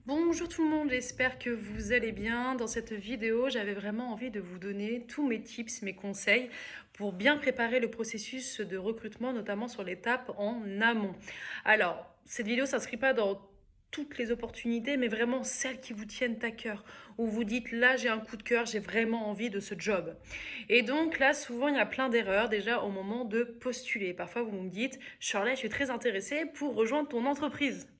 Bonjour tout le monde, j'espère que vous allez bien. Dans cette vidéo, j'avais vraiment envie de vous donner tous mes tips, mes conseils pour bien préparer le processus de recrutement, notamment sur l'étape en amont. Alors, cette vidéo ne s'inscrit pas dans toutes les opportunités, mais vraiment celles qui vous tiennent à cœur, où vous dites là j'ai un coup de cœur, j'ai vraiment envie de ce job. Et donc là, souvent il y a plein d'erreurs déjà au moment de postuler. Parfois vous me dites, Shirley, je suis très intéressée pour rejoindre ton entreprise.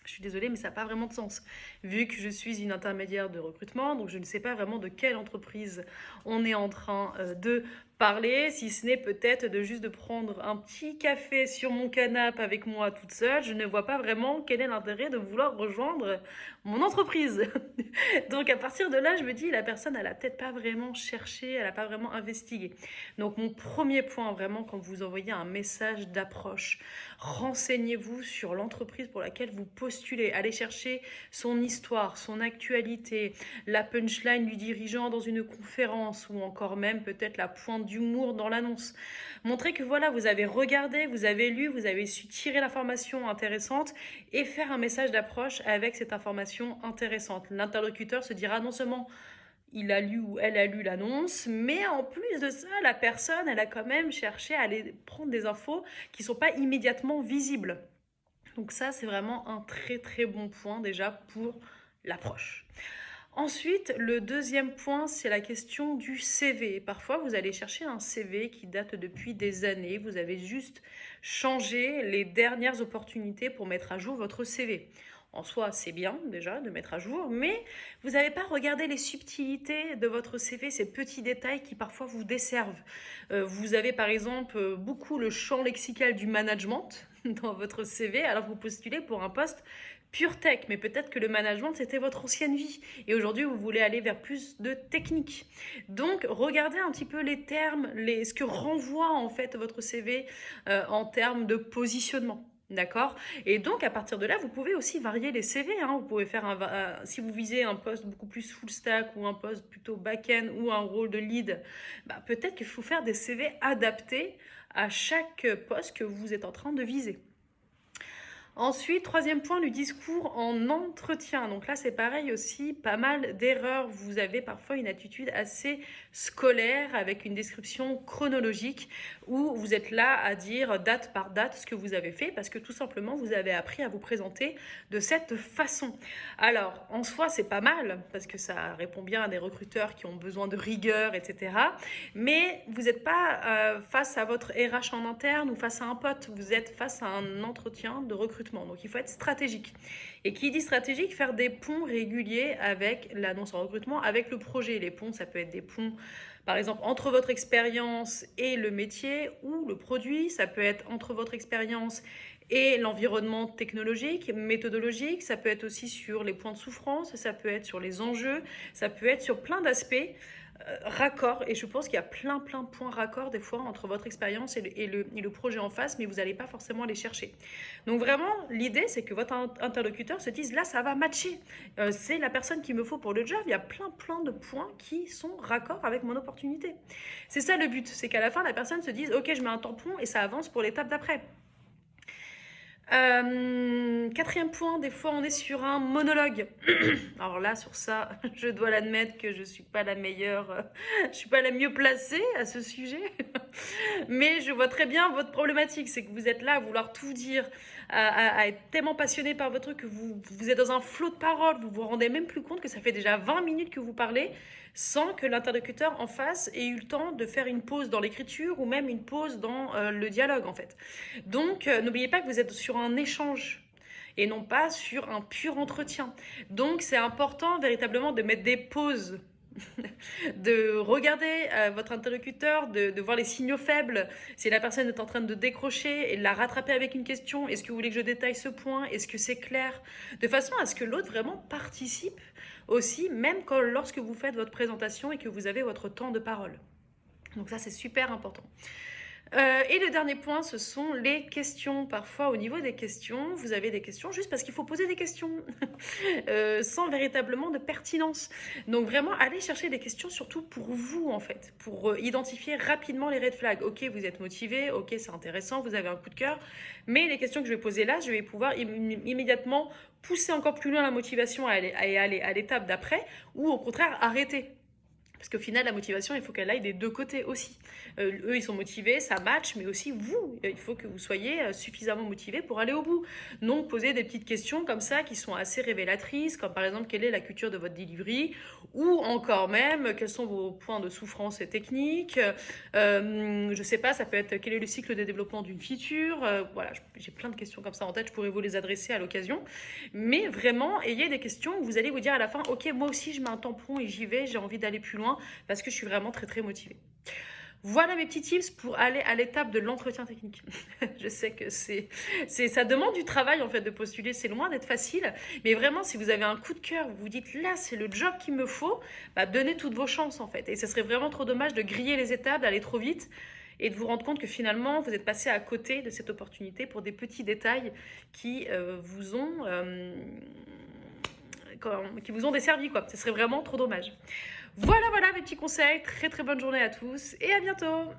Je suis désolée, mais ça n'a pas vraiment de sens. Vu que je suis une intermédiaire de recrutement, donc je ne sais pas vraiment de quelle entreprise on est en train de parler, si ce n'est peut-être de juste de prendre un petit café sur mon canapé avec moi toute seule. Je ne vois pas vraiment quel est l'intérêt de vouloir rejoindre mon entreprise. Donc à partir de là, je me dis, la personne, elle a peut-être pas vraiment cherché, elle n'a pas vraiment investigué. Donc mon premier point vraiment, quand vous envoyez un message d'approche, renseignez-vous sur l'entreprise pour laquelle vous postulez. Allez chercher son histoire, son actualité, la punchline du dirigeant dans une conférence ou encore même peut-être la pointe d'humour dans l'annonce. Montrez que voilà, vous avez regardé, vous avez lu, vous avez su tirer l'information intéressante et faire un message d'approche avec cette information intéressante. L'interlocuteur se dira non seulement il a lu ou elle a lu l'annonce, mais en plus de ça, la personne, elle a quand même cherché à aller prendre des infos qui ne sont pas immédiatement visibles. Donc ça, c'est vraiment un très très bon point déjà pour l'approche. Ensuite, le deuxième point, c'est la question du CV. Parfois, vous allez chercher un CV qui date depuis des années. Vous avez juste changé les dernières opportunités pour mettre à jour votre CV. En soi, c'est bien déjà de mettre à jour, mais vous n'avez pas regardé les subtilités de votre CV, ces petits détails qui parfois vous desservent. Vous avez par exemple beaucoup le champ lexical du management dans votre CV, alors que vous postulez pour un poste pure tech, mais peut-être que le management c'était votre ancienne vie et aujourd'hui vous voulez aller vers plus de technique. Donc regardez un petit peu les termes, ce que renvoie en fait votre CV en termes de positionnement. D'accord. Et donc, à partir de là, vous pouvez aussi varier les CV. Hein. Vous pouvez faire si vous visez un poste beaucoup plus full stack ou un poste plutôt back-end ou un rôle de lead, bah, peut-être qu'il faut faire des CV adaptés à chaque poste que vous êtes en train de viser. Ensuite, troisième point, le discours en entretien. Donc là, c'est pareil aussi, pas mal d'erreurs. Vous avez parfois une attitude assez scolaire avec une description chronologique où vous êtes là à dire date par date ce que vous avez fait parce que tout simplement, vous avez appris à vous présenter de cette façon. Alors, en soi, c'est pas mal parce que ça répond bien à des recruteurs qui ont besoin de rigueur, etc. Mais vous n'êtes pas face à votre RH en interne ou face à un pote. Vous êtes face à un entretien de recrutement. Donc il faut être stratégique. Et qui dit stratégique, faire des ponts réguliers avec l'annonce en recrutement, avec le projet. Les ponts, ça peut être des ponts, par exemple, entre votre expérience et le métier ou le produit. Ça peut être entre votre expérience et l'environnement technologique, méthodologique. Ça peut être aussi sur les points de souffrance, ça peut être sur les enjeux, ça peut être sur plein d'aspects raccord. Et je pense qu'il y a plein de points raccords des fois entre votre expérience et le projet en face, mais vous n'allez pas forcément les chercher. Donc vraiment, l'idée, c'est que votre interlocuteur se dise, là, ça va matcher. C'est la personne qu'il me faut pour le job. Il y a plein de points qui sont raccords avec mon opportunité. C'est ça le but, c'est qu'à la fin, la personne se dise, ok, je mets un tampon et ça avance pour l'étape d'après. Quatrième point, des fois on est sur un monologue. Alors là, sur ça, je dois l'admettre que je suis pas la meilleure, je suis pas la mieux placée à ce sujet. Mais je vois très bien votre problématique, c'est que vous êtes là à vouloir tout dire, à être tellement passionné par votre truc que vous êtes dans un flot de paroles, vous vous rendez même plus compte que ça fait déjà 20 minutes que vous parlez sans que l'interlocuteur en face ait eu le temps de faire une pause dans l'écriture ou même une pause dans le dialogue en fait. Donc n'oubliez pas que vous êtes sur un échange et non pas sur un pur entretien. Donc c'est important véritablement de mettre des pauses de regarder votre interlocuteur, de voir les signaux faibles, si la personne est en train de décrocher et de la rattraper avec une question, est-ce que vous voulez que je détaille ce point, est-ce que c'est clair, de façon à ce que l'autre vraiment participe aussi, même lorsque vous faites votre présentation et que vous avez votre temps de parole. Donc ça c'est super important. Et le dernier point, ce sont les questions. Parfois, au niveau des questions, vous avez des questions juste parce qu'il faut poser des questions, sans véritablement de pertinence. Donc vraiment, allez chercher des questions surtout pour vous, en fait, pour identifier rapidement les red flags. Ok, vous êtes motivé, ok, c'est intéressant, vous avez un coup de cœur, mais les questions que je vais poser là, je vais pouvoir immédiatement pousser encore plus loin la motivation à aller à l'étape d'après, ou au contraire arrêter. Parce qu'au final, la motivation, il faut qu'elle aille des deux côtés aussi. Eux, ils sont motivés, ça match, mais aussi vous, il faut que vous soyez suffisamment motivé pour aller au bout. Donc, poser des petites questions comme ça qui sont assez révélatrices, comme par exemple, quelle est la culture de votre delivery, ou encore même, quels sont vos points de souffrance techniques. Je sais pas, ça peut être quel est le cycle de développement d'une feature. Voilà, j'ai plein de questions comme ça en tête, je pourrais vous les adresser à l'occasion. Mais vraiment, ayez des questions où vous allez vous dire à la fin, ok, moi aussi, je mets un tampon et j'y vais, j'ai envie d'aller plus loin parce que je suis vraiment très très motivée. Voilà mes petits tips pour aller à l'étape de l'entretien technique. Je sais que ça demande du travail en fait de postuler, c'est loin d'être facile, mais vraiment si vous avez un coup de cœur, vous vous dites là c'est le job qu'il me faut, bah, donnez toutes vos chances en fait. Et ce serait vraiment trop dommage de griller les étapes, d'aller trop vite et de vous rendre compte que finalement vous êtes passé à côté de cette opportunité pour des petits détails qui qui vous ont desservi quoi. Ce serait vraiment trop dommage. Voilà, voilà mes petits conseils. Très très bonne journée à tous et à bientôt.